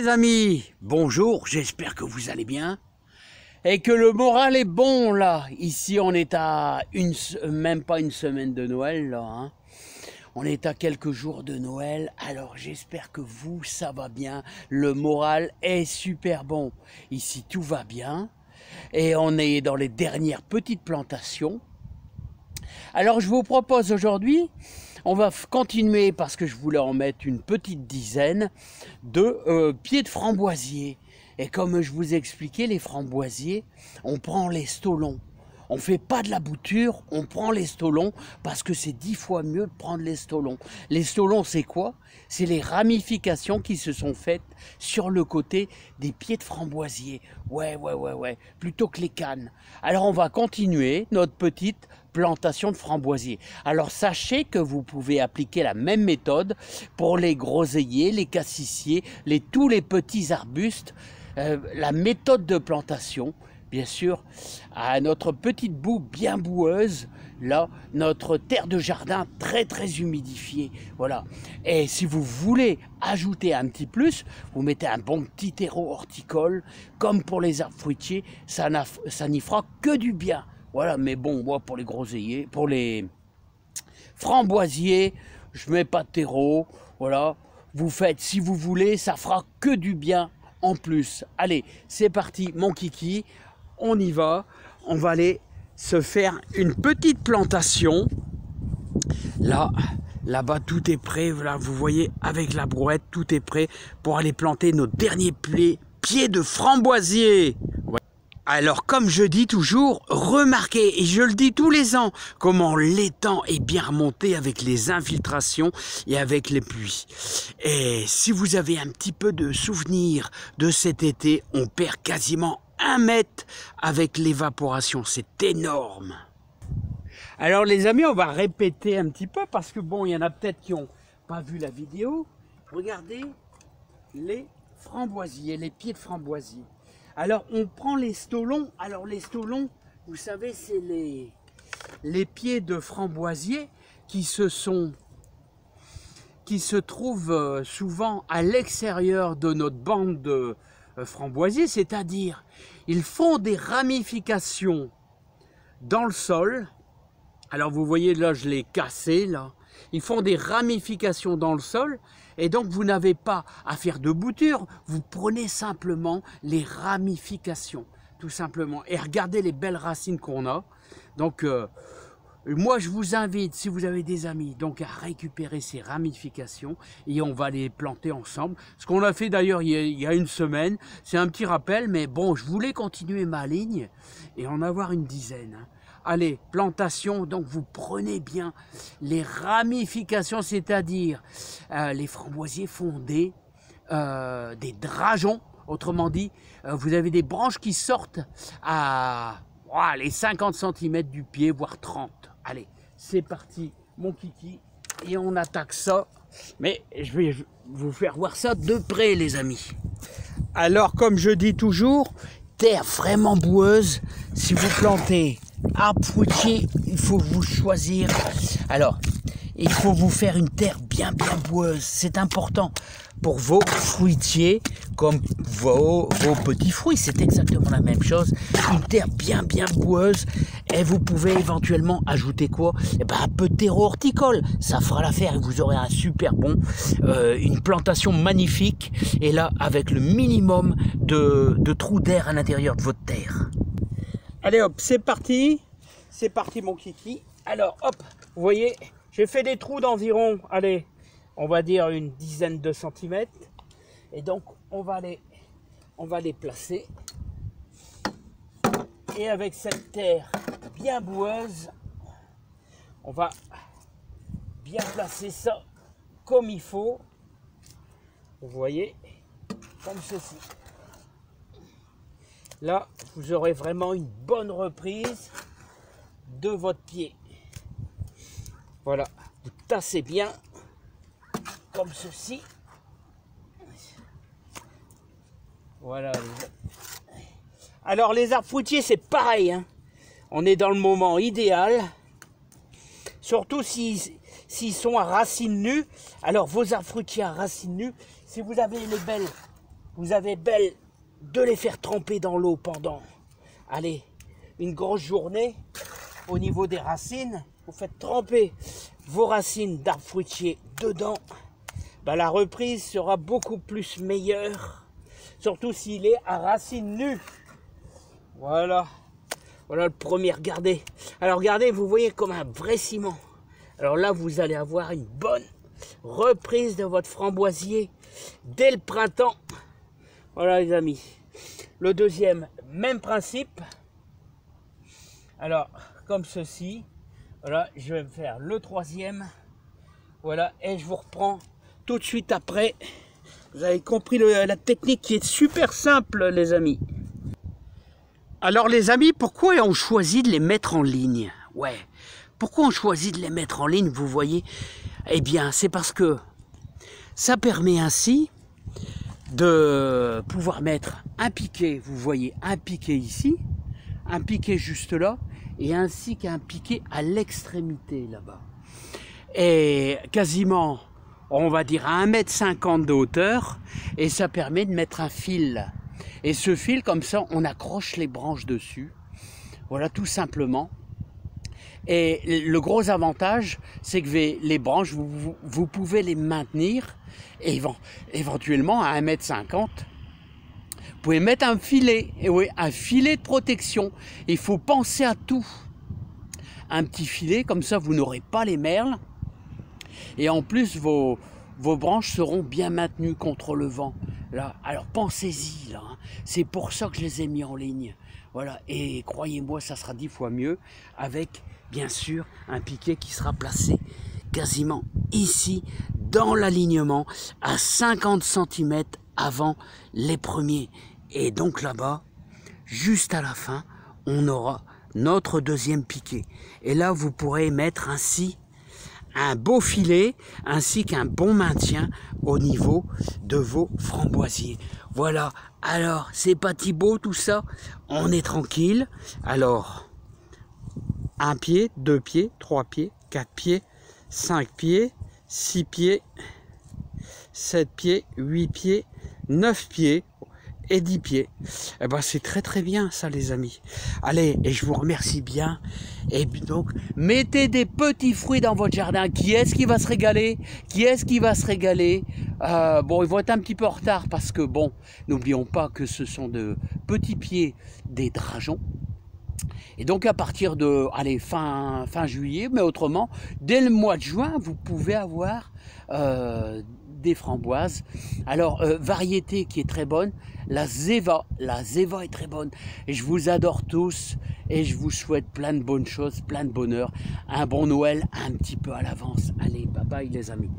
Les amis, bonjour, j'espère que vous allez bien et que le moral est bon là. Ici on est à même pas une semaine de Noël là, hein. On est à quelques jours de Noël, alors j'espère que vous, ça va bien. Le moral est super bon. Ici tout va bien et on est dans les dernières petites plantations. Alors je vous propose aujourd'hui, on va continuer parce que je voulais en mettre une petite dizaine de pieds de framboisier. Et comme je vous ai expliqué, les framboisiers, on prend les stolons. On ne fait pas de la bouture, on prend les stolons parce que c'est 10 fois mieux de prendre les stolons. Les stolons, c'est quoi? C'est les ramifications qui se sont faites sur le côté des pieds de framboisier. Ouais, plutôt que les cannes. Alors on va continuer notre petite plantation de framboisiers. Alors sachez que vous pouvez appliquer la même méthode pour les groseilliers, les cassissiers, tous les petits arbustes. La méthode de plantation, bien sûr, à notre petite boue bien boueuse, là, notre terre de jardin très humidifiée, voilà. Et si vous voulez ajouter un petit plus, vous mettez un bon petit terreau horticole, comme pour les arbres fruitiers, ça n'y fera que du bien. Voilà, mais bon, moi pour les groseilliers, pour les framboisiers, je mets pas de terreau, voilà. Vous faites, si vous voulez, ça fera que du bien en plus. Allez, c'est parti, mon kiki, on y va. On va aller se faire une petite plantation. Là-bas, tout est prêt. Voilà, vous voyez, avec la brouette, tout est prêt pour aller planter nos derniers pieds de framboisier. Ouais. Alors, comme je dis toujours, remarquez, et je le dis tous les ans, comment l'étang est bien remonté avec les infiltrations et avec les pluies. Et si vous avez un petit peu de souvenir de cet été, on perd quasiment 1 mètre avec l'évaporation. C'est énorme. Alors les amis, on va répéter un petit peu parce que bon, il y en a peut-être qui n'ont pas vu la vidéo. Regardez les framboisiers, les pieds de framboisier. Alors, on prend les stolons. Alors, les stolons, vous savez, c'est les pieds de framboisier qui se trouvent souvent à l'extérieur de notre bande de framboisiers, c'est-à-dire, ils font des ramifications dans le sol. Alors, vous voyez, là, je l'ai cassé, là. Ils font des ramifications dans le sol et donc vous n'avez pas à faire de bouture, vous prenez simplement les ramifications, tout simplement. Et regardez les belles racines qu'on a. Donc moi je vous invite, si vous avez des amis, donc à récupérer ces ramifications et on va les planter ensemble. Ce qu'on a fait d'ailleurs il y a une semaine, c'est un petit rappel, mais bon, je voulais continuer ma ligne et en avoir une dizaine. Hein. Allez, plantation, donc vous prenez bien les ramifications, c'est-à-dire les framboisiers font des drageons, autrement dit, vous avez des branches qui sortent à les 50 cm du pied, voire 30. Allez, c'est parti, mon kiki, et on attaque ça, mais je vais vous faire voir ça de près, les amis. Alors, comme je dis toujours, terre vraiment boueuse, si vous plantez arbre fruitier, il faut vous choisir. Alors, il faut vous faire une terre bien boueuse. C'est important pour vos fruitiers comme vos petits fruits. C'est exactement la même chose. Une terre bien boueuse. Et vous pouvez éventuellement ajouter quoi? Eh ben, un peu de terreau horticole. Ça fera l'affaire et vous aurez un super bon, une plantation magnifique. Et là, avec le minimum de trous d'air à l'intérieur de votre terre. Allez hop, c'est parti mon kiki. Alors hop, vous voyez, j'ai fait des trous d'environ, allez, on va dire une dizaine de centimètres. Et donc on va les placer. Et avec cette terre bien boueuse, on va bien placer ça comme il faut. Vous voyez, comme ceci. Là, vous aurez vraiment une bonne reprise de votre pied. Voilà, vous tassez bien, comme ceci. Voilà. Alors, les arbres fruitiers, c'est pareil. Hein. On est dans le moment idéal. Surtout s'ils sont à racines nues. Alors, vos arbres fruitiers à racines nues, si vous avez les belles vous avez belle de les faire tremper dans l'eau pendant, allez, une grosse journée. Au niveau des racines, vous faites tremper vos racines d'arbres fruitiers dedans. Ben, la reprise sera beaucoup plus meilleure, surtout s'il est à racines nues. Voilà, voilà le premier, regardez. Alors regardez, vous voyez comme un vrai ciment. Alors là, vous allez avoir une bonne reprise de votre framboisier dès le printemps. Voilà les amis. Le deuxième, même principe. Alors, comme ceci. Voilà, je vais faire le troisième. Voilà, et je vous reprends tout de suite après. Vous avez compris la technique qui est super simple, les amis. Alors les amis, pourquoi on choisit de les mettre en ligne? Ouais, pourquoi on choisit de les mettre en ligne, vous voyez? Eh bien, c'est parce que ça permet ainsi de pouvoir mettre un piquet, vous voyez, un piquet ici, un piquet juste là, et ainsi qu'un piquet à l'extrémité là-bas. Et quasiment, on va dire à 1,50 m de hauteur, et ça permet de mettre un fil. Et ce fil, comme ça, on accroche les branches dessus. Voilà, tout simplement. Et le gros avantage, c'est que les branches, vous pouvez les maintenir, et éventuellement à 1,50 m. Vous pouvez mettre un filet, et oui, un filet de protection. Il faut penser à tout. Un petit filet, comme ça vous n'aurez pas les merles. Et en plus, vos branches seront bien maintenues contre le vent. Là, alors pensez-y, là. Hein. C'est pour ça que je les ai mis en ligne. Voilà, et croyez-moi, ça sera 10 fois mieux avec, bien sûr, un piquet qui sera placé quasiment ici, dans l'alignement, à 50 cm avant les premiers. Et donc là-bas, juste à la fin, on aura notre deuxième piquet. Et là, vous pourrez mettre ainsi un beau filet, ainsi qu'un bon maintien au niveau de vos framboisiers. Voilà, alors, c'est pas Thibaut tout ça, on est tranquille. Alors, un pied, 2 pieds, 3 pieds, 4 pieds, 5 pieds, 6 pieds, 7 pieds, 8 pieds, 9 pieds et 10 pieds. Eh ben, c'est très très bien ça les amis. Allez, et je vous remercie bien. Et donc, mettez des petits fruits dans votre jardin. Qui est-ce qui va se régaler? Qui est-ce qui va se régaler? Bon, ils vont être un petit peu en retard parce que, bon, n'oublions pas que ce sont de petits pieds des drageons. Et donc à partir de allez, fin juillet, mais autrement, dès le mois de juin, vous pouvez avoir des framboises. Alors, variété qui est très bonne, la Zeva est très bonne. Et je vous adore tous et je vous souhaite plein de bonnes choses, plein de bonheur. Un bon Noël un petit peu à l'avance. Allez, bye bye les amis.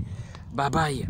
Bye bye.